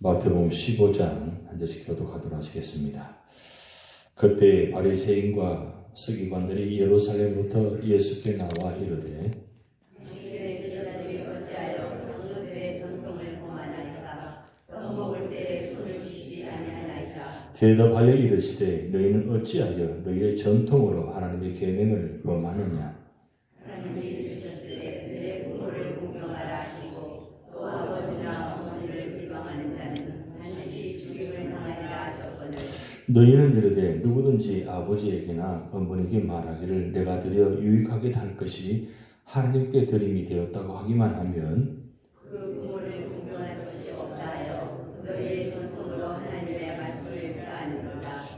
마태복음 15장 한 절씩 교독하도록 하시겠습니다. 그때 바리새인과 서기관들이 예루살렘부터 예수께 나와 이르되 대답하여 이르시되 너희는 어찌하여 너희의 전통으로 하나님의 계명을 범하느냐. 하나님이 주셨으되 내 부모를 공경하라 하시고 또 아버지나 어머니를 비방하는 자는 반드시 죽임을 당하리라 하셨거늘 너희는 이르되 누구든지 아버지에게나 어머니에게 말하기를 내가 드려 유익하게 할 것이 하나님께 드림이 되었다고 하기만 하면 그 부모를 공경할 것이 없다 하여 너희의 전통으로 하나님의 말씀을 폐하는도다.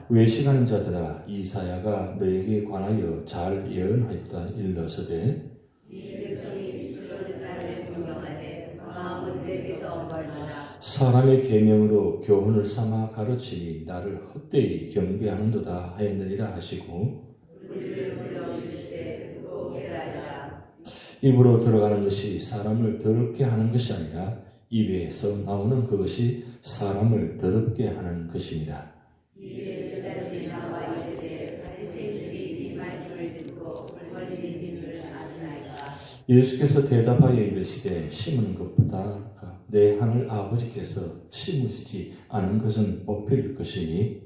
외식하는 자들아 이사야가 너에게 관하여 잘 예언하였다 일러서되 이 백성이 입술로는 나를 공경하되 마음은 내게서 멀더라. 사람의 계명으로 교훈을 삼아 가르치니 나를 헛되이 경배하는도다 하였느니라 하시고 우리를 불러주시되 듣고 깨달으라. 입으로 들어가는 것이 사람을 더럽게 하는 것이 아니라 입에서 나오는 그것이 사람을 더럽게 하는 것입니다. 이에 제자들이 나와 이르되 바리새인들이 이 말씀을 듣고 불거림이 된 줄은 아시나이까. 예수께서 대답하여 이르시되 심은 것보다 내 하늘 아버지께서 심으시지 않은 것은 뽑힐 것이니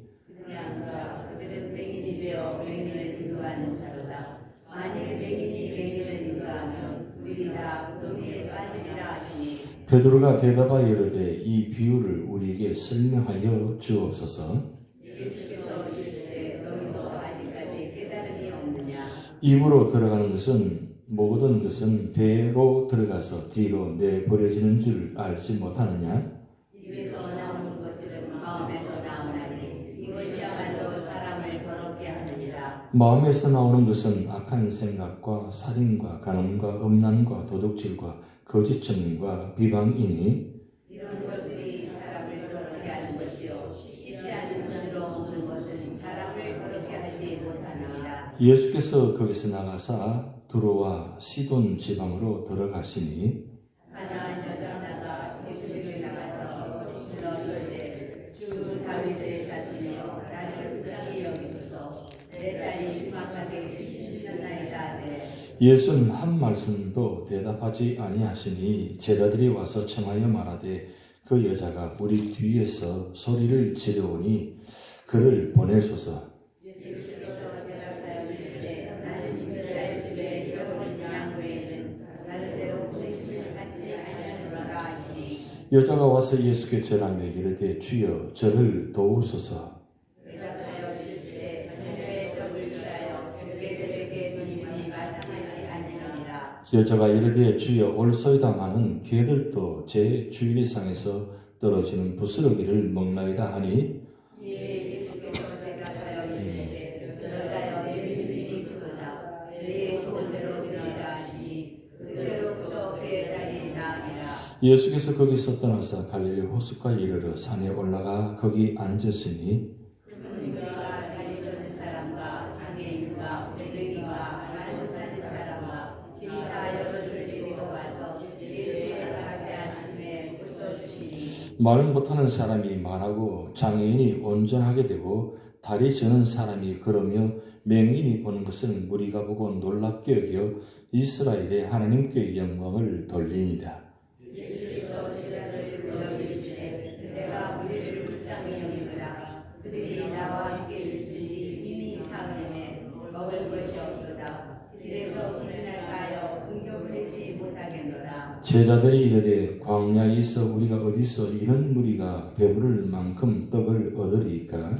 그러나 그들은 맹인이 되어 맹인을 인도하는 자로다. 만일 맹인이 맹인을 인도하면 우리 다 구덩이에 빠지리라 하시니 베드로가 대답하여 이르되 이 비유를 우리에게 설명하여 주옵소서. 예수께서 이르시되 너희도 아직까지 깨달음이 없느냐. 입으로 들어가는 것은 모든 것은 배로 들어가서 뒤로 내버려지는 줄 알지 못하느냐. 입에서 나오는 것들은 마음에서 나오나니 이것이야말로 사람을 더럽게 하느니라. 마음에서 나오는 것은 악한 생각과 살인과 간음과 음란과 도둑질과 거짓 증언과 비방이니 이런 것들이 사람을 더럽게 하는 것이요 씻지 않은 손으로 먹는 것은 사람을 더럽게 하지 못하느니라. 예수께서 거기서 나가사 두로와 시돈 지방으로 들어가시니 가나안 여자가 제주에 나가서 불러 이르되 주 다윗의 자손이여 나를 불쌍히 여기소서 내 딸이 흉악하게 귀신들나이다 하되 예수는 한 말씀도 대답하지 아니하시니 제자들이 와서 청하여 말하되 그 여자가 우리 뒤에서 소리를 지르오니 그를 보내소서. 예수께서 대답하여 이르시되 나는 이스라엘 집에 잃어버린 양 외에는 다른 데로 보내심을 받지 아니하노라 하시니 여자가 와서 예수께 절하며 이르되 주여 저를 도우소서. 대답하여 이르시되 자녀의 떡을 주하여 개들에게 던짐이 마땅하지 아니하니라. 여자가 이르되 주여 올소이다마는 개들도 제 주일상에서 떨어지는 부스러기를 먹나이다 하니 이에 예수께서 대답하여 이르시되 여자여 내 믿음이 크도다. 내 소원대로 되리라 하시니 그대로부터 그의 딸이 나으니라. 예수께서 거기서 떠나서 갈릴리 호숫가에 이르러 산에 올라가 거기 앉으시니 우리가 다리 저는 사람과 장애인과 골뱅이와 말 못하는 사람과 길이 다 열어줄 데리고 와서 예수의 앞에 앉으심에 붙여주시니 말 못하는 사람이 말하고 장애인이 온전하게 되고 다리 저는 사람이 걸으며 맹인이 보는 것을 무리가 보고 놀랍게 여겨 이스라엘의 하나님께 영광을 돌리니라. 예수께서 제자들을 불러 이르시되 내가 우리를 불쌍히 여기노라. 그들이 나와 함께 있으니 이미 사흘이매 먹을 것이 없도다. 길에서 기준할까 하여 공격을 내지 못하겠노라. 제자들이 이르되 광야에 있어 우리가 어디서 이런 무리가 배부를 만큼 떡을 얻으리까?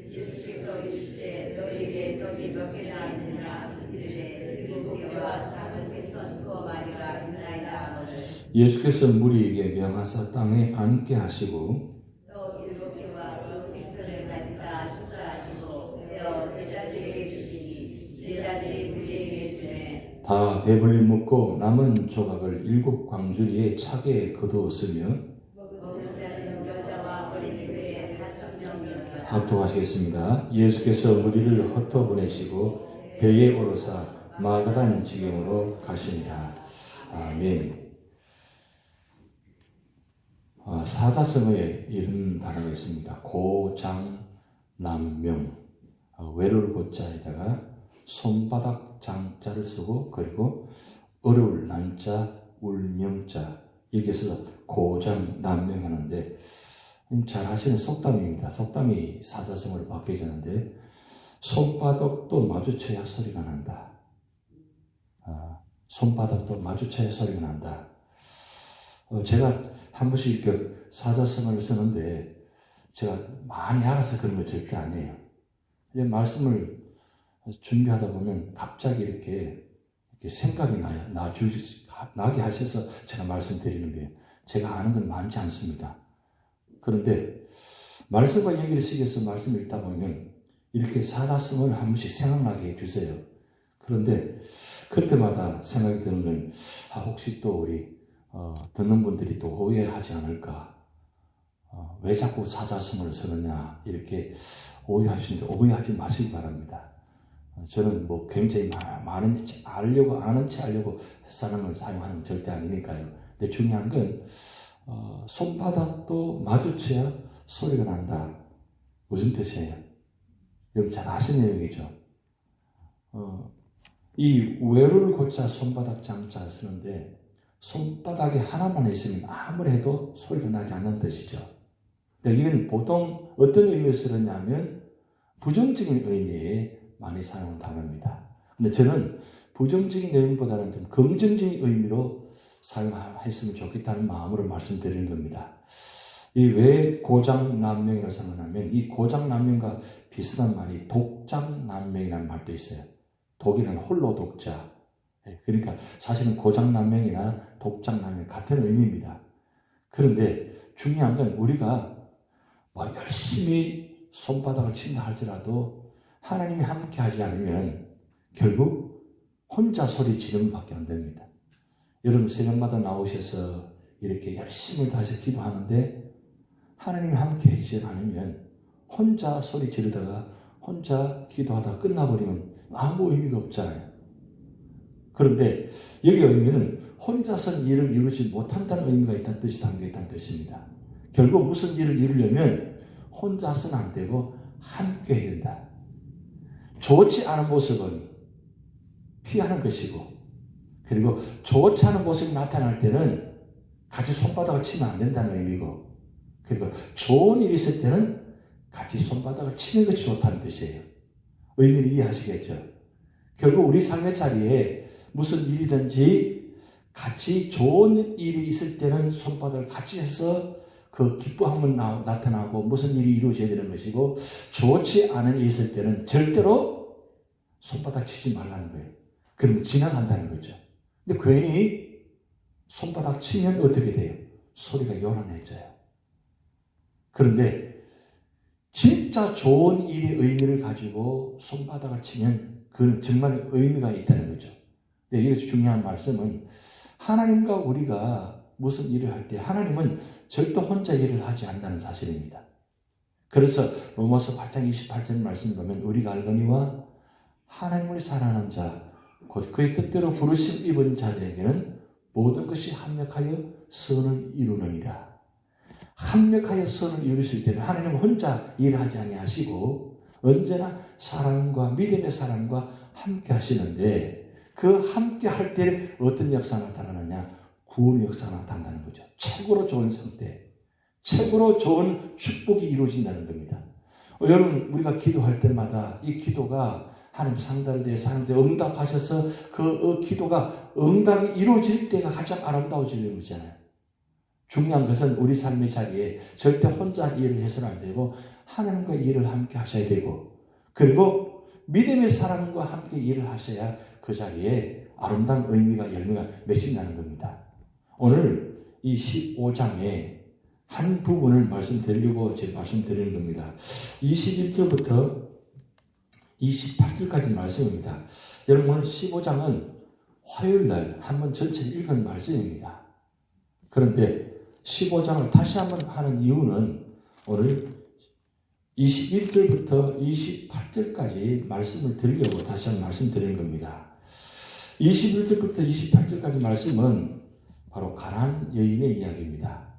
예수께서 이르시되 너희에게 떡이 몇 개나 있느냐. 이르되 7개와 작은 생선 2마리가 있나이다 하거늘 예수께서 무리에게 명하사 땅에 앉게 하시고 떡 7개와 그 생선을 가지사 축사하시고 베어 제자들에게 주시니 제자들이 무리에게 주매 다 배불리 먹고 남은 조각을 7광주리에 차게 거두었으며 먹은 자는 여자와 어린이 외에 4,000명이었더라. 합독하시겠습니다. 예수께서 무리를 흩어보내시고 배에 오르사 마가단 지경으로 가시니라. 아멘. 사자성어에 이런 단어가 있습니다. 고장남명, 외로울 고자에다가 손바닥 장자를 쓰고 그리고 어려울 난자, 울명자 이렇게 해서 고장남명 하는데 잘 아시는 속담입니다. 속담이 사자성어로 바뀌어졌는데 손바닥도 마주쳐야 소리가 난다. 손바닥도 마주쳐야 소리가 난다. 제가 한 번씩 이렇게 사자성어를 쓰는데 제가 많이 알아서 그런 거 절대 아니에요. 말씀을 준비하다 보면 갑자기 이렇게 생각이 나게 하셔서 제가 말씀드리는 거예요. 제가 아는 건 많지 않습니다. 그런데 말씀과 연결을 시켜서 말씀을 읽다 보면 이렇게 사자성어를 한 번씩 생각나게 해주세요. 그런데 그때마다 생각이 드는 건 혹시 또 우리 듣는 분들이 또 오해하지 않을까? 왜 자꾸 사자성어를 쓰느냐? 이렇게 오해하시는데 오해하지 마시기 바랍니다. 저는 뭐 굉장히 많은 아는 체 알려고 사람을 사용하는 건 절대 아니니까요. 근데 중요한 건 손바닥도 마주쳐야 소리가 난다. 무슨 뜻이에요? 여러분 잘 아시는 내용이죠. 이 외로를 고자 손바닥 장자 쓰는데 손바닥이 하나만 있으면 아무리 해도 소리가 나지 않는 뜻이죠. 이건 보통 어떤 의미로 쓰느냐면 부정적인 의미에 많이 사용하는 단어입니다. 근데 저는 부정적인 내용보다는 좀 긍정적인 의미로 사용했으면 좋겠다는 마음으로 말씀드리는 겁니다. 이 왜 고장난명이라고 생각하면 이 고장난명과 비슷한 말이 독장난명이라는 말도 있어요. 독이라는 홀로 독자. 그러니까 사실은 고장난명이나 독장난명 같은 의미입니다. 그런데 중요한 건 우리가 열심히 손바닥을 친다 할지라도 하나님이 함께 하지 않으면 결국 혼자 소리 지르는 밖에 안 됩니다. 여러분 새벽마다 나오셔서 이렇게 열심히 다해서 기도하는데 하나님이 함께 하지 않으면 혼자 소리 지르다가 혼자 기도하다가 끝나버리면 아무 의미가 없잖아요. 그런데 여기 의미는 혼자서 일을 이루지 못한다는 의미가 있다는 뜻이 담겨있다는 뜻입니다. 결국 무슨 일을 이루려면 혼자서는 안 되고 함께 해야 된다. 좋지 않은 모습은 피하는 것이고 그리고 좋지 않은 모습이 나타날 때는 같이 손바닥을 치면 안 된다는 의미고 그리고 좋은 일이 있을 때는 같이 손바닥을 치는 것이 좋다는 뜻이에요. 의미를 이해하시겠죠? 결국 우리 삶의 자리에 무슨 일이든지 같이 좋은 일이 있을 때는 손바닥을 같이 해서 그 기뻐함은 나타나고 무슨 일이 이루어져야 되는 것이고 좋지 않은 일이 있을 때는 절대로 손바닥 치지 말라는 거예요. 그러면 지나간다는 거죠. 근데 괜히 손바닥 치면 어떻게 돼요? 소리가 요란해져요. 그런데 진짜 좋은 일의 의미를 가지고 손바닥을 치면 그건 정말 의미가 있다는 거죠. 근데 여기서 중요한 말씀은 하나님과 우리가 무슨 일을 할 때 하나님은 절대 혼자 일을 하지 않는다는 사실입니다. 그래서 로마서 8장 28절 말씀 보면 우리가 알거니와 하나님을 사랑하는 자 곧 그의 뜻대로 부르심 입은 자들에게는 모든 것이 합력하여 선을 이루느니라. 합력하여 선을 이루실 때는 하나님은 혼자 일하지 아니하시고 언제나 사랑과 믿음의 사랑과 함께 하시는데 그 함께 할 때 어떤 역사가 나타나느냐? 구원의 역사가 나타난다는 거죠. 최고로 좋은 상태, 최고로 좋은 축복이 이루어진다는 겁니다. 여러분 우리가 기도할 때마다 이 기도가 하나님 상달에 대해서 하나님께 응답하셔서 그 기도가 응답이 이루어질 때가 가장 아름다워지는 거잖아요. 중요한 것은 우리 삶의 자리에 절대 혼자 일을 해서는 안 되고 하나님과 일을 함께 하셔야 되고 그리고 믿음의 사람과 함께 일을 하셔야 그 자리에 아름다운 의미가 열매가 맺힌다는 겁니다. 오늘 이 15장에 한 부분을 말씀드리려고 제가 말씀드리는 겁니다. 21절부터 28절까지 말씀입니다. 여러분 오늘 15장은 화요일날 한번 전체를 읽은 말씀입니다. 그런데 15장을 다시 한번 하는 이유는 오늘 21절부터 28절까지 말씀을 드리려고 다시 한번 말씀드리는 겁니다. 21절부터 28절까지 말씀은 바로 가나안 여인의 이야기입니다.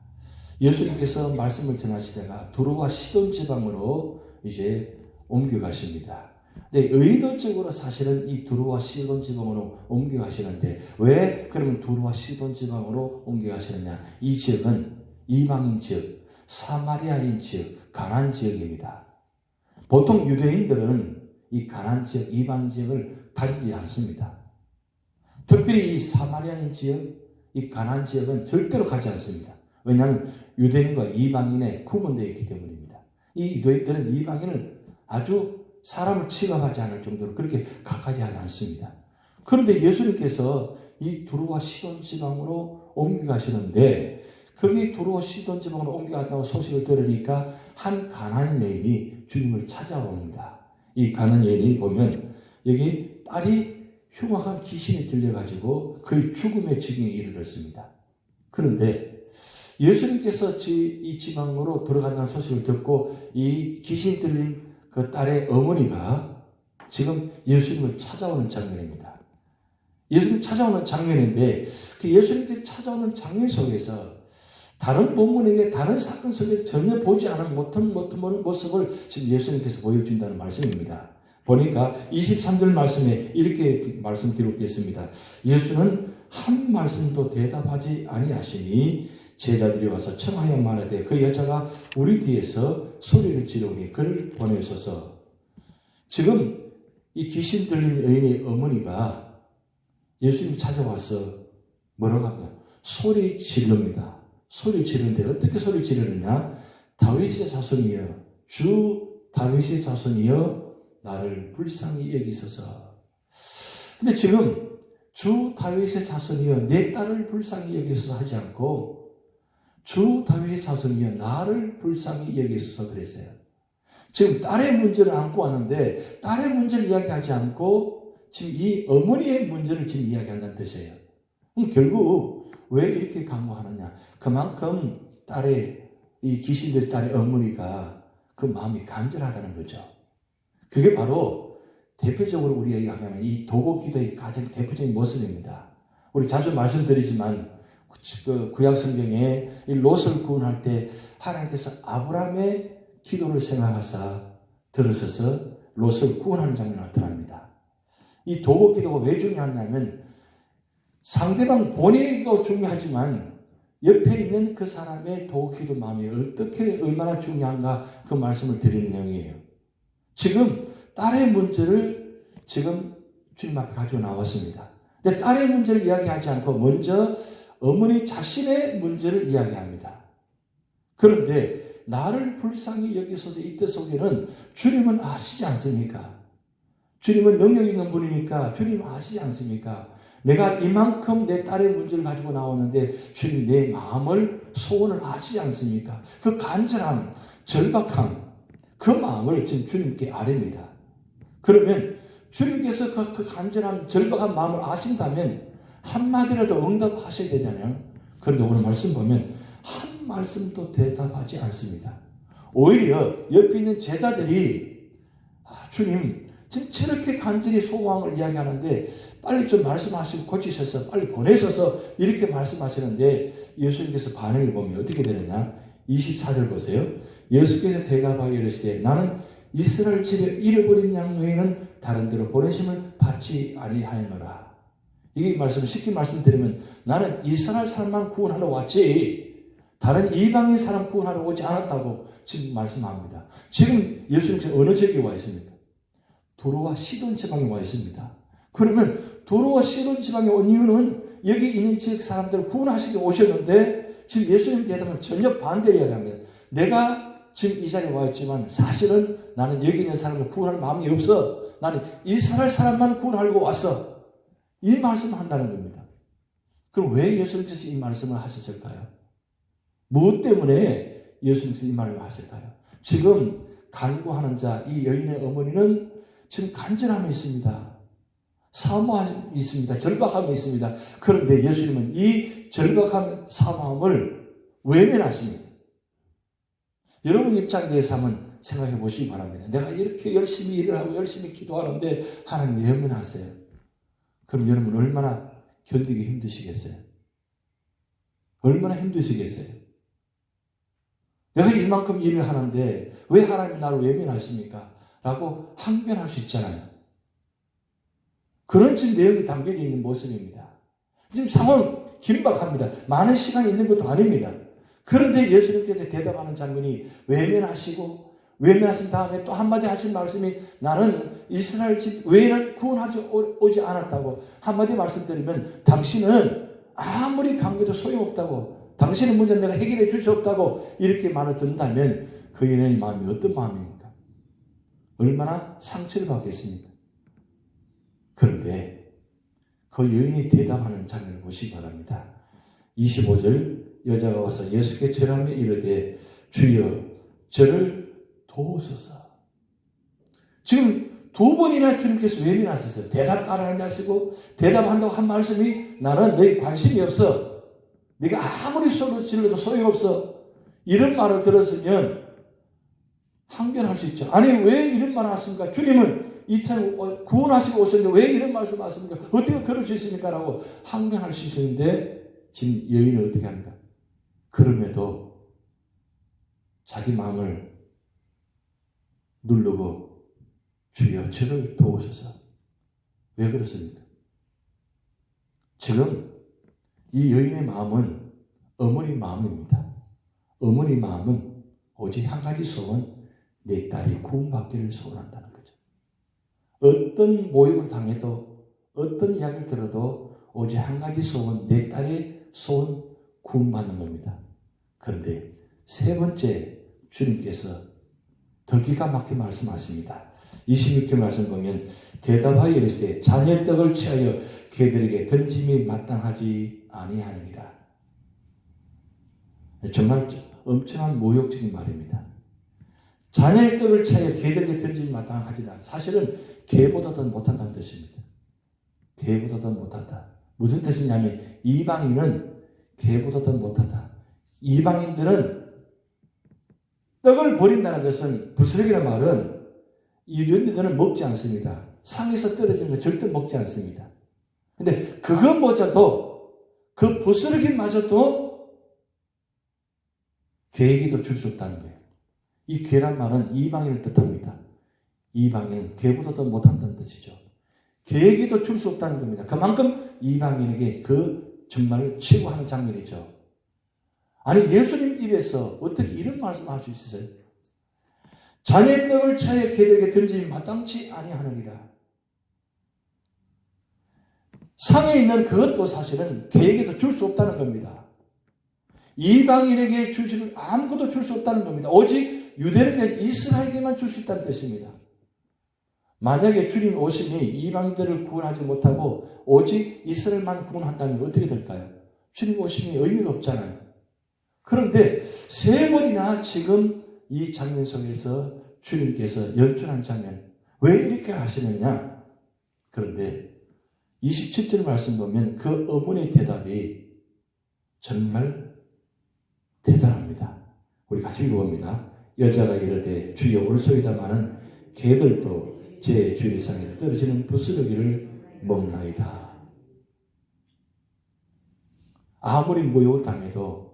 예수님께서 말씀을 전하시다가 두로와 시돈 지방으로 이제 옮겨가십니다. 네, 의도적으로 사실은 이 두로와 시돈 지방으로 옮겨가시는데 왜 그러면 두로와 시돈 지방으로 옮겨가시느냐? 이 지역은 이방인 지역, 사마리아인 지역, 가나안 지역입니다. 보통 유대인들은 이 가나안 지역, 이방 지역을 다니지 않습니다. 특별히 이 사마리아인 지역, 이 가나안 지역은 절대로 가지 않습니다. 왜냐하면 유대인과 이방인에 구분되어 있기 때문입니다. 이 유대인들은 이방인을 아주 사람을 취급하지 않을 정도로 그렇게 가까이 하지 않습니다. 그런데 예수님께서 이 두로와 시돈 지방으로 옮겨가시는데 거기 두로와 시돈 지방으로 옮겨갔다고 소식을 들으니까 한 가나안 여인이 주님을 찾아옵니다. 이 가나안 여인이 보면 여기 딸이 흉악한 귀신이 들려가지고 거의 죽음의 지경에 이르렀습니다. 그런데 예수님께서 이 지방으로 들어간다는 소식을 듣고 이 귀신 들린 그 딸의 어머니가 지금 예수님을 찾아오는 장면입니다. 예수님 찾아오는 장면인데 그 예수님께서 찾아오는 장면 속에서 다른 본문에게 다른 사건 속에서 전혀 보지 않은 못한 모습을 지금 예수님께서 보여준다는 말씀입니다. 보니까 23절 말씀에 이렇게 말씀 기록되어 있습니다. 예수는 한 말씀도 대답하지 아니하시니 제자들이 와서 청하여 말하되 그 여자가 우리 뒤에서 소리를 지르니 그를 보내소서. 지금 이 귀신 들린 여인의 어머니가 예수님 찾아와서 뭐라고 하냐? 소리 지릅니다. 소리 지르는데 어떻게 소리 지르느냐? 다윗의 자손이여, 주 다윗의 자손이여, 나를 불쌍히 여기소서. 근데 지금 주 다윗의 자손이여, 내 딸을 불쌍히 여기소서 하지 않고 주 다윗의 자손이여 나를 불쌍히 여기소서 그랬어요. 지금 딸의 문제를 안고 왔는데 딸의 문제를 이야기하지 않고 지금 이 어머니의 문제를 지금 이야기한다는 뜻이에요. 그럼 결국 왜 이렇게 강조하느냐? 그만큼 이 귀신들의 딸의 어머니가 그 마음이 간절하다는 거죠. 그게 바로 대표적으로 우리가 얘기하면 이 도고 기도의 가장 대표적인 모습입니다. 우리 자주 말씀드리지만 그 구약 성경에 이 롯을 구원할 때 하나님께서 아브라함의 기도를 생각하사 들으셔서 롯을 구원하는 장면이 나타납니다. 이 도고 기도가 왜 중요하냐면 상대방 본인도 중요하지만 옆에 있는 그 사람의 도고 기도 마음이 얼마나 중요한가 그 말씀을 드리는 내용이에요. 지금 딸의 문제를 지금 주님 앞에 가지고 나왔습니다. 근데 딸의 문제를 이야기하지 않고 먼저 어머니 자신의 문제를 이야기합니다. 그런데 나를 불쌍히 여기소서 이 뜻 속에는 주님은 아시지 않습니까? 주님은 능력 있는 분이니까 주님은 아시지 않습니까? 내가 이만큼 내 딸의 문제를 가지고 나오는데 주님 내 마음을 소원을 아시지 않습니까? 그 간절함, 절박함 그 마음을 지금 주님께 아뢰입니다. 그러면 주님께서 그 간절함, 절박한 마음을 아신다면 한마디라도 응답하셔야 되잖아요. 그런데 오늘 말씀 보면 한 말씀도 대답하지 않습니다. 오히려 옆에 있는 제자들이 주님 지금 저렇게 간절히 소망을 이야기하는데 빨리 좀 말씀하시고 고치셔서 빨리 보내셔서 이렇게 말씀하시는데 예수님께서 반응을 보면 어떻게 되느냐? 24절 보세요. 예수께서 대답하여 이르시되 나는 이스라엘 집에 잃어버린 양 외에는 다른 데로 보내심을 받지 아니하였노라. 이 말씀 쉽게 말씀드리면 나는 이스라엘 사람만 구원하러 왔지 다른 이방인 사람 구원하러 오지 않았다고 지금 말씀합니다. 지금 예수님께서 어느 지역에 와 있습니까? 두로와 시돈 지방에 와 있습니다. 그러면 두로와 시돈 지방에 온 이유는 여기 있는 지역 사람들을 구원하시기 오셨는데 지금 예수님 대답은 전혀 반대 이야기합니다. 내가 지금 이 자리에 와 있지만 사실은 나는 여기 있는 사람을 구원할 마음이 없어. 나는 이스라엘 사람만 구원하려고 왔어. 이 말씀을 한다는 겁니다. 그럼 왜 예수님께서 이 말씀을 하셨을까요? 무엇 때문에 예수님께서 이 말을 하실까요? 지금 간구하는 자, 이 여인의 어머니는 지금 간절함이 있습니다. 사모함이 있습니다. 절박함이 있습니다. 그런데 예수님은 이 절박함, 사모함을 외면하십니다. 여러분 입장에 대해서 한번 생각해 보시기 바랍니다. 내가 이렇게 열심히 일을 하고 열심히 기도하는데 하나님 외면하세요. 그럼 여러분 얼마나 견디기 힘드시겠어요? 얼마나 힘드시겠어요? 내가 이만큼 일을 하는데 왜 하나님이 나를 외면하십니까? 라고 항변할 수 있잖아요. 그런 지금 내용이 담겨져 있는 모습입니다. 지금 상황 긴박합니다. 많은 시간이 있는 것도 아닙니다. 그런데 예수님께서 대답하는 장면이 외면하신 다음에 또 한마디 하신 말씀이 나는 이스라엘 집 외에는 구원하지 오지 않았다고 한마디 말씀드리면 당신은 아무리 강구해도 소용없다고 당신의 문제는 내가 해결해 줄 수 없다고 이렇게 말을 듣는다면 그 여인의 마음이 어떤 마음입니까? 얼마나 상처를 받겠습니까? 그런데 그 여인이 대답하는 장면을 보시기 바랍니다. 25절 여자가 와서 예수께 절하며 이르되 주여 저를 도우소서. 지금 두 번이나 주님께서 외면하셨어요. 대답 따라하지 하시고 대답한다고 한 말씀이 나는 너희 관심이 없어. 네가 아무리 소리 질러도 소용없어. 이런 말을 들었으면 항변할 수 있죠. 아니 왜 이런 말을 하십니까? 주님은 이처럼 구원하시고 오셨는데 왜 이런 말씀 하십니까? 어떻게 그럴 수 있습니까? 라고 항변할 수 있는데 지금 여인은 어떻게 합니까? 그럼에도 자기 마음을 누르고 주여 저를 도우소서. 왜 그렇습니까? 지금 이 여인의 마음은 어머니 마음입니다. 어머니 마음은 오직 한 가지 소원, 내 딸이 구원받기를 소원한다는 거죠. 어떤 모욕을 당해도 어떤 이야기를 들어도 오직 한 가지 소원, 내 딸의 소원 구원받는 겁니다. 그런데 세 번째 주님께서 더 기가 막히게 말씀하십니다. 26절 말씀 보면 대답하여 이르시되 자녀의 떡을 취하여 개들에게 던짐이 마땅하지 아니하느니라. 정말 엄청난 모욕적인 말입니다. 자녀의 떡을 취하여 개들에게 던짐이 마땅하지 않아. 사실은 개보다 더 못한다는 뜻입니다. 개보다 더 못한다. 무슨 뜻이냐면 이방인은 개보다 더 못하다. 이방인들은 떡을 버린다는 것은 부스러기라는 말은 이런 데는 먹지 않습니다. 상에서 떨어지는 거 절대 먹지 않습니다. 근데 그것마저도 그 부스러기마저도 개에게도 줄 수 없다는 거예요. 이 개란 말은 이방인을 뜻합니다. 이방인은 개보다 더 못한다는 뜻이죠. 개에게도 줄 수 없다는 겁니다. 그만큼 이방인에게 그 정말 치고하는 장면이죠. 아니 예수님 입에서 어떻게 이런 말씀을 할 수 있어요? 자녀의 떡을 취하여 개들에게 던짐이 마땅치 아니하느니라. 상에 있는 그것도 사실은 개에게도 줄 수 없다는 겁니다. 이방인에게 주시는 아무것도 줄 수 없다는 겁니다. 오직 유대인에게 이스라엘에게만 줄 수 있다는 뜻입니다. 만약에 주님 오심이 이방인들을 구원하지 못하고 오직 이스라엘만 구원한다면 어떻게 될까요? 주님 오심이 의미가 없잖아요. 그런데 세 번이나 지금 이 장면 속에서 주님께서 연출한 장면, 왜 이렇게 하시느냐? 그런데 27절 말씀 보면 그 어머니의 대답이 정말 대단합니다. 우리 같이 읽어봅니다. 여자가 이르되 주여 올소이다마는 개들도 제 주위상에서 떨어지는 부스러기를 먹나이다. 아무리 모욕을 당해도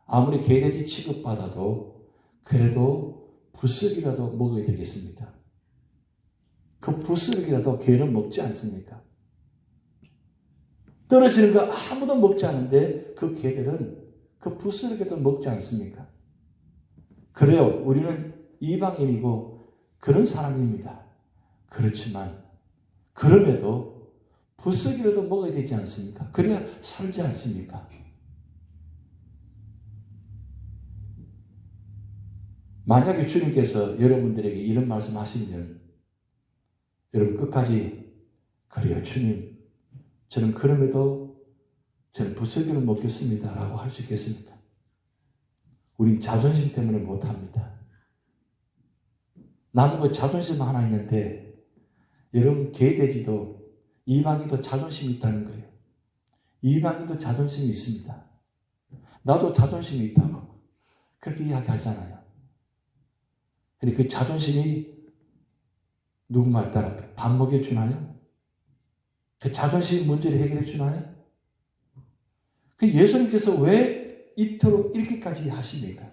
아무리 개돼지 취급받아도 그래도 부스러기라도 먹어야 되겠습니다. 그 부스러기라도 개는 먹지 않습니까? 떨어지는 거 아무도 먹지 않는데 그 개들은 그 부스러기도 먹지 않습니까? 그래요. 우리는 이방인이고 그런 사람입니다. 그렇지만 그럼에도 부스러기라도 먹어야 되지 않습니까? 그래야 살지 않습니까? 만약에 주님께서 여러분들에게 이런 말씀 하시면 여러분 끝까지 그래요 주님 저는 그럼에도 저는 부스러기를 먹겠습니다 라고 할 수 있겠습니까? 우린 자존심 때문에 못합니다. 나는 그 자존심 하나 있는데 여러분 개돼지도 이방인도 자존심이 있다는 거예요. 이방인도 자존심이 있습니다. 나도 자존심이 있다고 그렇게 이야기하잖아요. 근데 그 자존심이 누구 말 따라 밥 먹여주나요? 그 자존심 문제를 해결해 주나요? 그 예수님께서 왜 이토록 이렇게까지 하십니까?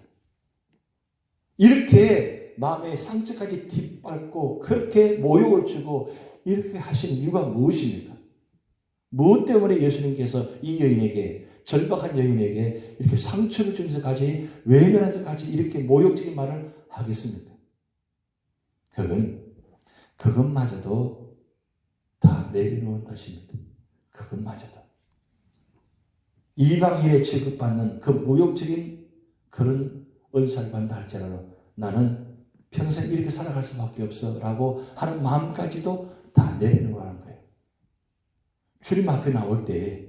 이렇게 마음의 상처까지 뒷밟고 그렇게 모욕을 주고 이렇게 하시는 이유가 무엇입니까? 무엇 때문에 예수님께서 이 여인에게, 절박한 여인에게 이렇게 상처를 주면서까지, 외면하면서까지 이렇게 모욕적인 말을 하겠습니까? 그것마저도 다 내려놓은 것입니다. 그것마저도. 이방인에 취급받는 그 모욕적인 그런 은사를 받는다 할지라도 나는 평생 이렇게 살아갈 수밖에 없어 라고 하는 마음까지도 다 내려놓으라는 거예요. 주님 앞에 나올 때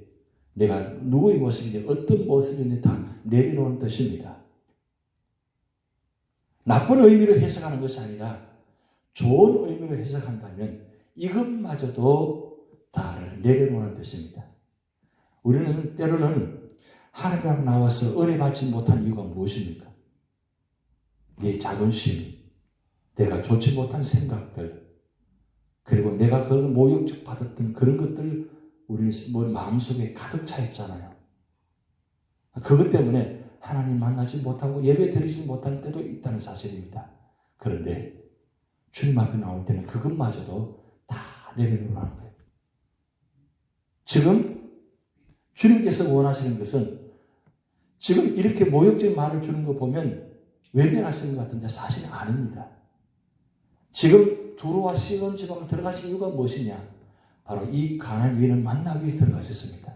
내가 누구의 모습인지 어떤 모습인지 다 내려놓은 뜻입니다. 나쁜 의미로 해석하는 것이 아니라 좋은 의미로 해석한다면 이것마저도 다 내려놓는 뜻입니다. 우리는 때로는 하나님 앞에 나와서 은혜 받지 못한 이유가 무엇입니까? 내 자존심, 내가 좋지 못한 생각들, 그리고 내가 그 모욕적 받았던 그런 것들 우리 마음속에 가득 차 있잖아요. 그것 때문에 하나님 만나지 못하고 예배 드리지 못할 때도 있다는 사실입니다. 그런데 주님 앞에 나올 때는 그것마저도 다 내려놓으라는 거예요. 지금 주님께서 원하시는 것은 지금 이렇게 모욕적인 말을 주는 거 보면 외면하시는 것 같은데 사실은 아닙니다. 지금 두로와 시돈 지방에 들어가신 이유가 무엇이냐? 바로 이 가나안 여인을 만나기 위해서 들어가셨습니다.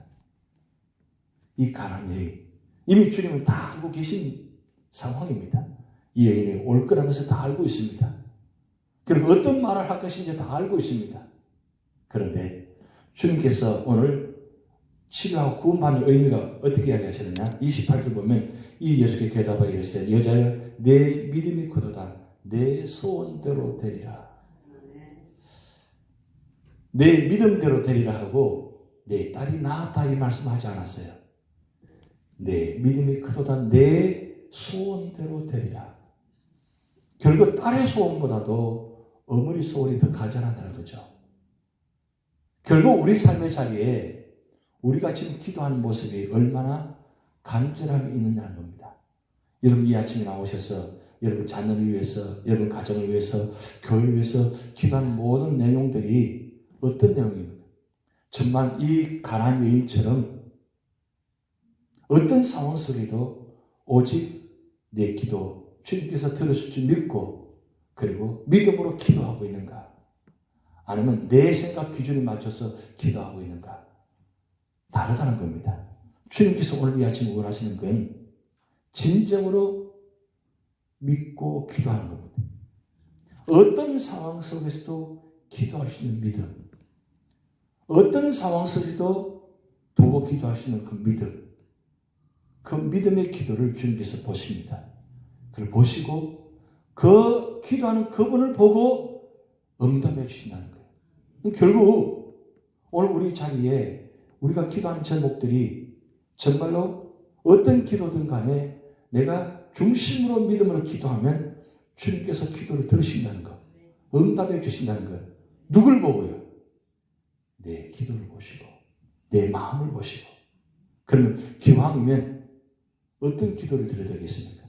이 가나안 여인. 이미 주님은 다 알고 계신 상황입니다. 이 여인이 올 거라는 것을 다 알고 있습니다. 그리고 어떤 말을 할 것인지 다 알고 있습니다. 그런데 주님께서 오늘 치료하고 구원받는 의미가 어떻게 이야기하시느냐? 28절 보면 이 예수께 대답하여 이르시되 여자여 내 믿음이 크도다 내 소원대로 되리라. 내 믿음대로 되리라 하고 내 딸이 나았다 이 말씀하지 않았어요. 내 믿음이 크도다 내 소원대로 되리라. 결국 딸의 소원보다도 어머니 소원이 더 간절하다는 거죠. 결국 우리 삶의 자리에 우리가 지금 기도하는 모습이 얼마나 간절함이 있느냐는 겁니다. 여러분 이 아침에 나오셔서 여러분 자녀를 위해서, 여러분 가정을 위해서, 교회를 위해서 기도하는 모든 내용들이 어떤 내용입니까? 정말 이 가나안 여인처럼 어떤 상황 속에도 오직 내 기도 주님께서 들으실 줄 믿고 그리고 믿음으로 기도하고 있는가? 아니면 내 생각 기준에 맞춰서 기도하고 있는가? 다르다는 겁니다. 주님께서 오늘 이 아침에 원하시는 건 진정으로 믿고 기도하는 겁니다. 어떤 상황 속에서도 기도할 수 있는 믿음, 어떤 상황 속에서도 두고 기도할 수 있는 그 믿음, 그 믿음의 기도를 주님께서 보십니다. 그걸 보시고 그 기도하는 그분을 보고 응답해 주신다는 거예요. 결국 오늘 우리 자리에 우리가 기도하는 제목들이 정말로 어떤 기도든 간에 내가 중심으로 믿음으로 기도하면 주님께서 기도를 들으신다는 것, 응답해 주신다는 것. 누굴 보고요? 내 기도를 보시고 내 마음을 보시고. 그러면 기왕이면 어떤 기도를 드려야 되겠습니까?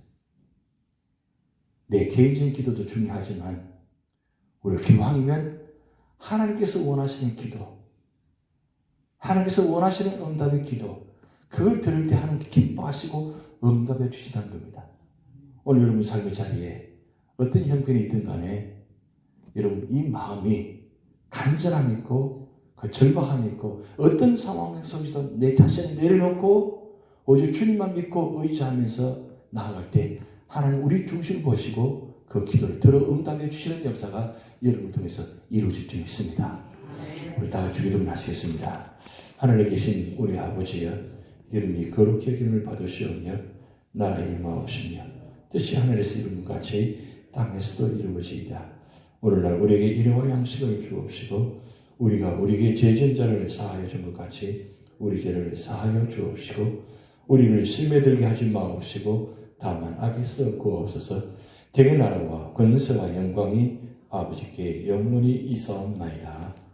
내 개인적인 기도도 중요하지만 우리 기왕이면 하나님께서 원하시는 기도, 하나님께서 원하시는 응답의 기도, 그걸 들을 때 하나님 기뻐하시고 응답해 주시다는 겁니다. 오늘 여러분 삶의 자리에 어떤 형편이 있든 간에 여러분 이 마음이 간절함이 있고 그 절박함이 있고 어떤 상황 속에서도 내 자신을 내려놓고 오직 주님만 믿고 의지하면서 나아갈 때 하나님 우리 중심을 보시고 그 기도를 들어 응답해 주시는 역사가 여러분을 통해서 이루어질 줄 믿습니다. 우리 다 같이 기도를 하시겠습니다. 하늘에 계신 우리 아버지여, 이름이 거룩히 여김을 받으시오며 나라의 임하옵시며 뜻이 하늘에서 이루는 것 같이 땅에서도 이루어지이다. 오늘날 우리에게 일용할 양식을 주옵시고 우리가 우리에게 죄진 자를 사하여 준 것 같이 우리 죄를 사하여 주옵시고 우리를 시험에 들게 하지 마옵시고 다만 악에서 구하옵소서. 대개 나라와 권세와 영광이 아버지께 영원히 있사옵나이다.